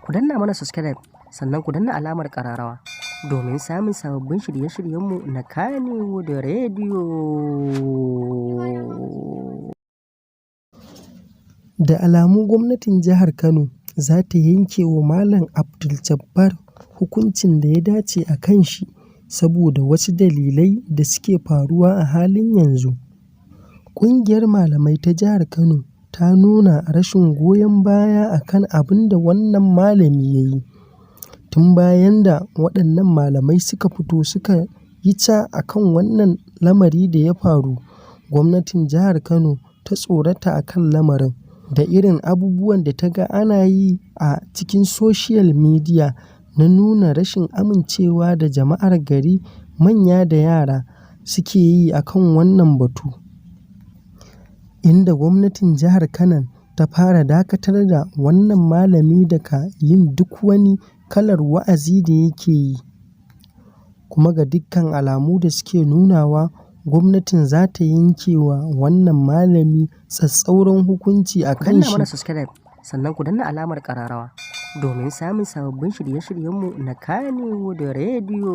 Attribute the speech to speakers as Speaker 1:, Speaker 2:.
Speaker 1: Ku danna mana subscribe sannan ku danna alamar ƙararrawa domin samun sababbin shirye-shiryenmu na Kannywood Radio.
Speaker 2: Da alamu gwamnatin Jihar Kano za ta yanke wa Malam Abdul-Jabbar hukuncin da ya dace a kan shi saboda wasu dalilai da suke faruwa a halin yanzu. Ƙungiyar Malamai ta Jihar Kano ta nuna rashin goyon baya a kan abin da wannan malami ya yi, tun bayan da waɗannan malamai suka fito suka yi ca a kan wannan lamari da ya faru. Gwamnatin Jihar Kano ta tsorata a kan lamarin da irin abubuwan da ta ga ana yi a cikin social media na nuna rashin amincewa da jama'ar gari manya da yara suke yi a kan wannan batu, inda gwamnatin Jihar Kano ta fara dakatar da wannan malami daga yin duk wani kalar wa'azi da yake yi. Kuma ga dukkan alamu da suke nunawa, gwamnatin za ta yanke wa wannan malami tsatstsauran hukunci a kan shi.
Speaker 1: Ku danna mana subscribe sannan ku danna alamar ƙararrawa domin samun sababbin shirye-shiryenmu na Kannywood Radio.